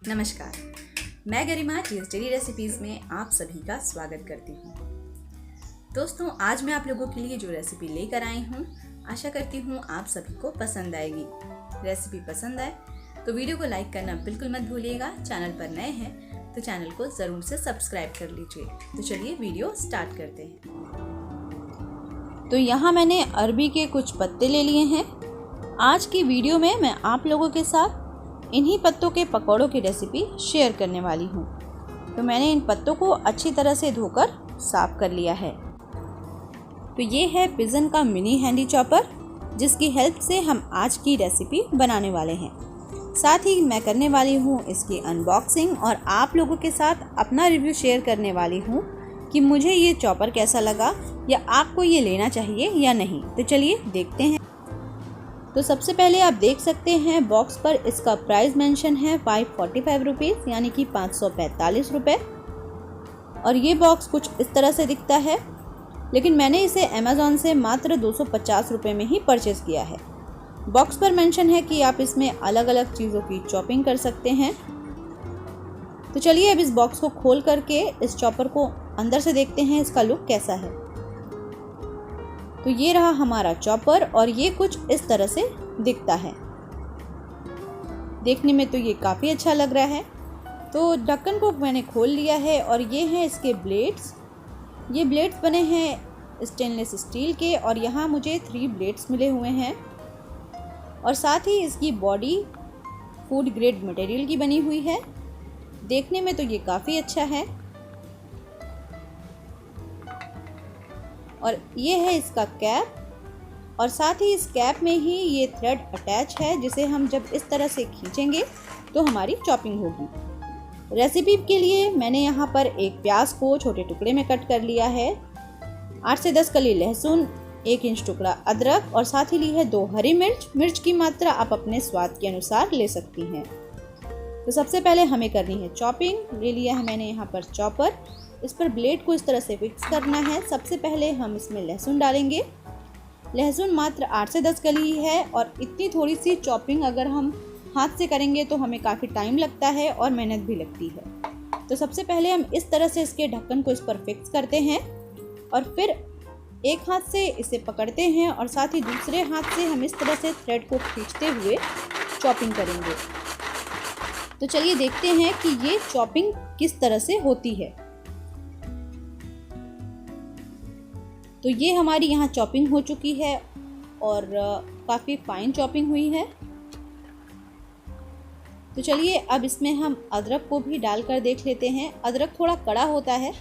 नमस्कार, मैं गरिमा tasty recipes में आप सभी का स्वागत करती हूँ। दोस्तों, आज मैं आप लोगों के लिए जो रेसिपी लेकर आई हूँ, आशा करती हूँ आप सभी को पसंद आएगी। रेसिपी पसंद आए तो वीडियो को लाइक करना बिल्कुल मत भूलिएगा। चैनल पर नए हैं तो चैनल को ज़रूर से सब्सक्राइब कर लीजिए। तो चलिए वीडियो स्टार्ट करते हैं। तो यहाँ मैंने अरबी के कुछ पत्ते ले लिए हैं। आज की वीडियो में मैं आप लोगों के साथ इन्हीं पत्तों के पकौड़ों की रेसिपी शेयर करने वाली हूँ। तो मैंने इन पत्तों को अच्छी तरह से धोकर साफ कर लिया है। तो ये है पिजन का मिनी हैंडी चॉपर, जिसकी हेल्प से हम आज की रेसिपी बनाने वाले हैं। साथ ही मैं करने वाली हूँ इसकी अनबॉक्सिंग और आप लोगों के साथ अपना रिव्यू शेयर करने वाली हूँ कि मुझे ये चॉपर कैसा लगा या आपको ये लेना चाहिए या नहीं। तो चलिए देखते हैं। तो सबसे पहले आप देख सकते हैं बॉक्स पर इसका प्राइस मेंशन है 545 रुपीज़, यानी कि 545 रुपये। और ये बॉक्स कुछ इस तरह से दिखता है, लेकिन मैंने इसे अमेज़ॉन से मात्र 250 रुपये में ही परचेज़ किया है। बॉक्स पर मेंशन है कि आप इसमें अलग अलग चीज़ों की चॉपिंग कर सकते हैं। तो चलिए अब इस बॉक्स को खोल करके इस चॉपर को अंदर से देखते हैं इसका लुक कैसा है। तो ये रहा हमारा चॉपर और ये कुछ इस तरह से दिखता है। देखने में तो ये काफ़ी अच्छा लग रहा है। तो ढक्कन को मैंने खोल लिया है और ये हैं इसके ब्लेड्स। ये ब्लेड्स बने हैं स्टेनलेस स्टील के और यहाँ मुझे 3 ब्लेड्स मिले हुए हैं। और साथ ही इसकी बॉडी फूड ग्रेड मटेरियल की बनी हुई है। देखने में तो ये काफ़ी अच्छा है। और ये है इसका कैप और साथ ही इस कैप में ही ये थ्रेड अटैच है, जिसे हम जब इस तरह से खींचेंगे तो हमारी चॉपिंग होगी। रेसिपी के लिए मैंने यहाँ पर एक प्याज को छोटे टुकड़े में कट कर लिया है, 8 से 10 कली लहसुन, 1 इंच टुकड़ा अदरक और साथ ही ली है 2 हरी मिर्च। मिर्च की मात्रा आप अपने स्वाद के अनुसार ले सकती हैं। तो सबसे पहले हमें करनी है चॉपिंग। ले लिया है मैंने यहाँ पर चॉपर। इस पर ब्लेड को इस तरह से फिक्स करना है। सबसे पहले हम इसमें लहसुन डालेंगे। लहसुन मात्र 8 से 10 कली है और इतनी थोड़ी सी चॉपिंग अगर हम हाथ से करेंगे तो हमें काफ़ी टाइम लगता है और मेहनत भी लगती है। तो सबसे पहले हम इस तरह से इसके ढक्कन को इस पर फिक्स करते हैं और फिर एक हाथ से इसे पकड़ते हैं और साथ ही दूसरे हाथ से हम इस तरह से थ्रेड को खींचते हुए चॉपिंग करेंगे। तो चलिए देखते हैं कि ये चॉपिंग किस तरह से होती है। तो ये हमारी यहाँ चॉपिंग हो चुकी है और काफ़ी फाइन चॉपिंग हुई है। तो चलिए अब इसमें हम अदरक को भी डालकर देख लेते हैं। अदरक थोड़ा कड़ा होता है,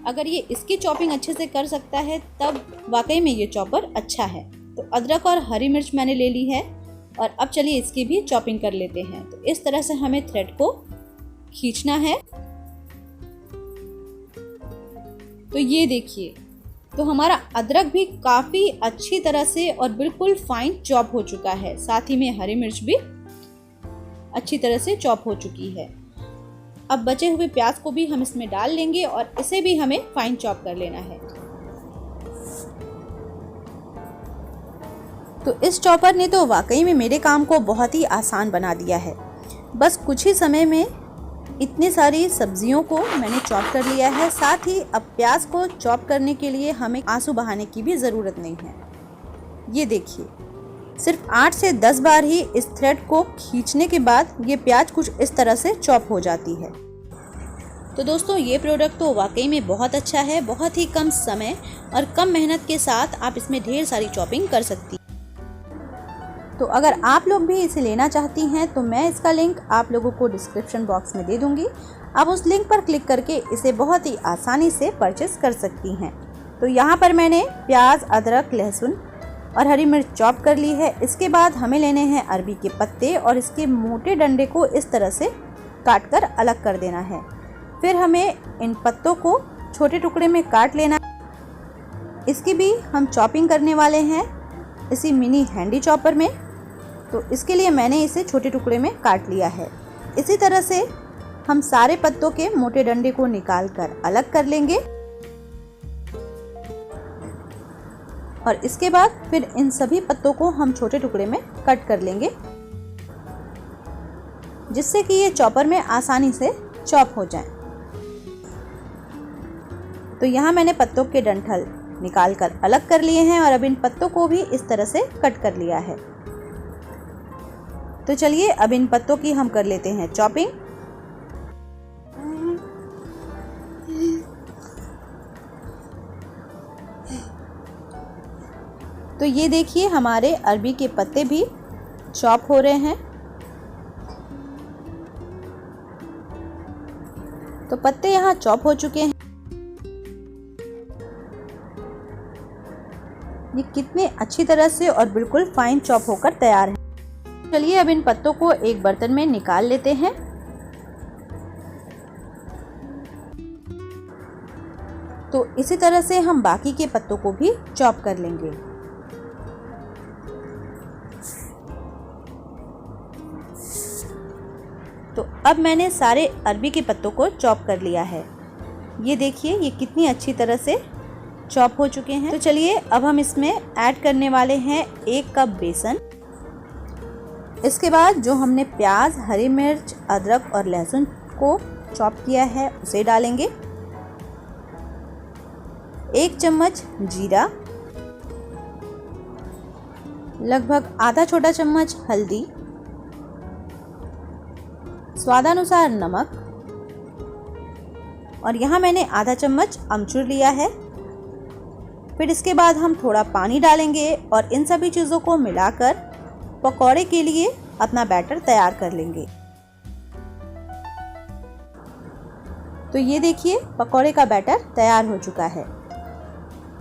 अगर ये इसकी चॉपिंग अच्छे से कर सकता है तब वाकई में ये चॉपर अच्छा है। तो अदरक और हरी मिर्च मैंने ले ली है और अब चलिए इसकी भी चॉपिंग कर लेते हैं। तो इस तरह से हमें थ्रेड को खींचना है। तो ये देखिए, तो हमारा अदरक भी काफ़ी अच्छी तरह से और बिल्कुल फाइन चॉप हो चुका है। साथ ही में हरी मिर्च भी अच्छी तरह से चॉप हो चुकी है। अब बचे हुए प्याज को भी हम इसमें डाल लेंगे और इसे भी हमें फाइन चॉप कर लेना है। तो इस चॉपर ने तो वाकई में मेरे काम को बहुत ही आसान बना दिया है। बस कुछ ही समय में इतनी सारी सब्जियों को मैंने चॉप कर लिया है। साथ ही अब प्याज को चॉप करने के लिए हमें आंसू बहाने की भी ज़रूरत नहीं है। ये देखिए, सिर्फ 8 से 10 बार ही इस थ्रेड को खींचने के बाद ये प्याज कुछ इस तरह से चॉप हो जाती है। तो दोस्तों, ये प्रोडक्ट तो वाकई में बहुत अच्छा है। बहुत ही कम समय और कम मेहनत के साथ आप इसमें ढेर सारी चॉपिंग कर सकती हैं। तो अगर आप लोग भी इसे लेना चाहती हैं तो मैं इसका लिंक आप लोगों को डिस्क्रिप्शन बॉक्स में दे दूंगी। आप उस लिंक पर क्लिक करके इसे बहुत ही आसानी से परचेस कर सकती हैं। तो यहाँ पर मैंने प्याज, अदरक, लहसुन और हरी मिर्च चॉप कर ली है। इसके बाद हमें लेने हैं अरबी के पत्ते और इसके मोटे डंडे को इस तरह से काट कर अलग कर देना है। फिर हमें इन पत्तों को छोटे टुकड़े में काट लेना है। इसकी भी हम चॉपिंग करने वाले हैं इसी मिनी हैंडी चॉपर में। तो इसके लिए मैंने इसे छोटे टुकड़े में काट लिया है। इसी तरह से हम सारे पत्तों के मोटे डंडे को निकाल कर अलग कर लेंगे और इसके बाद फिर इन सभी पत्तों को हम छोटे टुकड़े में कट कर लेंगे। जिससे कि ये चॉपर में आसानी से चॉप हो जाए। तो यहाँ मैंने पत्तों के डंठल निकालकर अलग कर लिए हैं और अब इन पत्तों को भी इस तरह से कट कर लिया है। तो चलिए अब इन पत्तों की हम कर लेते हैं चॉपिंग। तो ये देखिए हमारे अरबी के पत्ते भी चॉप हो रहे हैं। तो पत्ते यहाँ चॉप हो चुके हैं। ये कितने अच्छी तरह से और बिल्कुल फाइन चॉप होकर तैयार है। चलिए अब इन पत्तों को एक बर्तन में निकाल लेते हैं। तो इसी तरह से हम बाकी के पत्तों को भी चॉप कर लेंगे। तो अब मैंने सारे अरबी के पत्तों को चॉप कर लिया है। ये देखिए ये कितनी अच्छी तरह से चॉप हो चुके हैं। तो चलिए अब हम इसमें ऐड करने वाले हैं 1 कप बेसन। इसके बाद जो हमने प्याज, हरी मिर्च, अदरक और लहसुन को चॉप किया है उसे डालेंगे। 1 चम्मच जीरा, लगभग आधा छोटा चम्मच हल्दी, स्वादानुसार नमक और यहाँ मैंने आधा चम्मच अमचूर लिया है। फिर इसके बाद हम थोड़ा पानी डालेंगे और इन सभी चीज़ों को मिलाकर पकौड़े के लिए अपना बैटर तैयार कर लेंगे। तो ये देखिए पकौड़े का बैटर तैयार हो चुका है।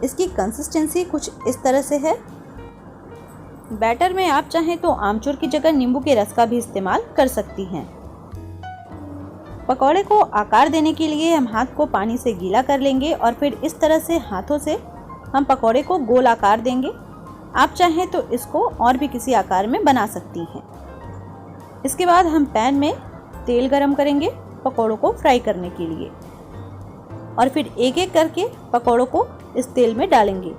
इसकी कंसिस्टेंसी कुछ इस तरह से है। बैटर में आप चाहें तो आमचूर की जगह नींबू के रस का भी इस्तेमाल कर सकती हैं। पकौड़े को आकार देने के लिए हम हाथ को पानी से गीला कर लेंगे और फिर इस तरह से हाथों से हम पकौड़े को गोल आकार देंगे। आप चाहें तो इसको और भी किसी आकार में बना सकती हैं। इसके बाद हम पैन में तेल गरम करेंगे पकौड़ों को फ्राई करने के लिए और फिर एक एक करके पकौड़ों को इस तेल में डालेंगे।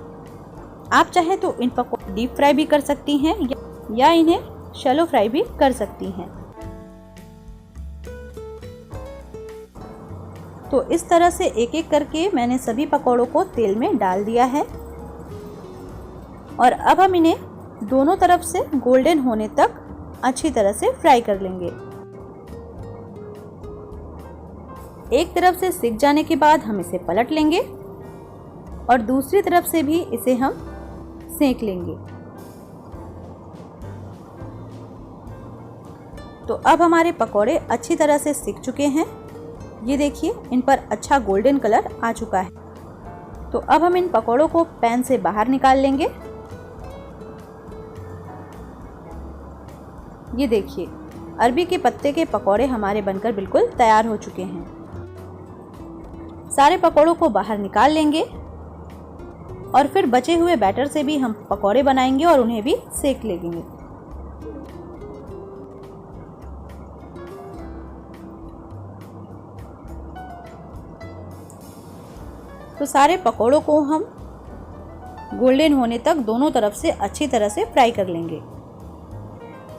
आप चाहें तो इन पकौड़ों डीप फ्राई भी कर सकती हैं या इन्हें शैलो फ्राई भी कर सकती हैं। तो इस तरह से एक एक करके मैंने सभी पकौड़ों को तेल में डाल दिया है और अब हम इन्हें दोनों तरफ से गोल्डन होने तक अच्छी तरह से फ्राई कर लेंगे। एक तरफ से सिक जाने के बाद हम इसे पलट लेंगे और दूसरी तरफ से भी इसे हम सेक लेंगे। तो अब हमारे पकौड़े अच्छी तरह से सिक चुके हैं। ये देखिए इन पर अच्छा गोल्डन कलर आ चुका है। तो अब हम इन पकौड़ों को पैन से बाहर निकाल लेंगे। ये देखिए अरबी के पत्ते के पकौड़े हमारे बनकर बिल्कुल तैयार हो चुके हैं। सारे पकौड़ों को बाहर निकाल लेंगे और फिर बचे हुए बैटर से भी हम पकौड़े बनाएंगे और उन्हें भी सेक लेंगे। तो सारे पकौड़ों को हम गोल्डन होने तक दोनों तरफ से अच्छी तरह से फ्राई कर लेंगे।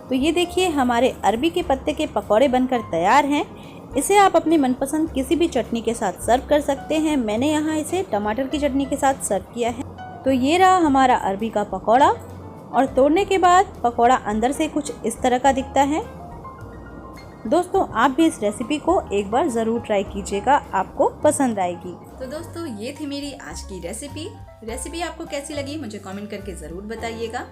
तो ये देखिए हमारे अरबी के पत्ते के पकौड़े बनकर तैयार हैं। इसे आप अपनी मनपसंद किसी भी चटनी के साथ सर्व कर सकते हैं। मैंने यहाँ इसे टमाटर की चटनी के साथ सर्व किया है। तो ये रहा हमारा अरबी का पकौड़ा और तोड़ने के बाद पकौड़ा अंदर से कुछ इस तरह का दिखता है। दोस्तों आप भी इस रेसिपी को एक बार ज़रूर ट्राई कीजिएगा, आपको पसंद आएगी। तो दोस्तों ये थी मेरी आज की रेसिपी आपको कैसी लगी मुझे कमेंट करके ज़रूर बताइएगा।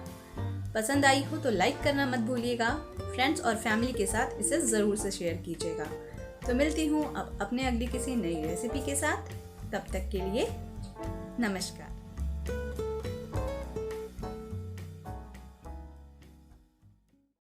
पसंद आई हो तो लाइक करना मत भूलिएगा। फ्रेंड्स और फैमिली के साथ इसे ज़रूर से शेयर कीजिएगा। तो मिलती हूँ अब अपने अगली किसी नई रेसिपी के साथ। तब तक के लिए नमस्कार।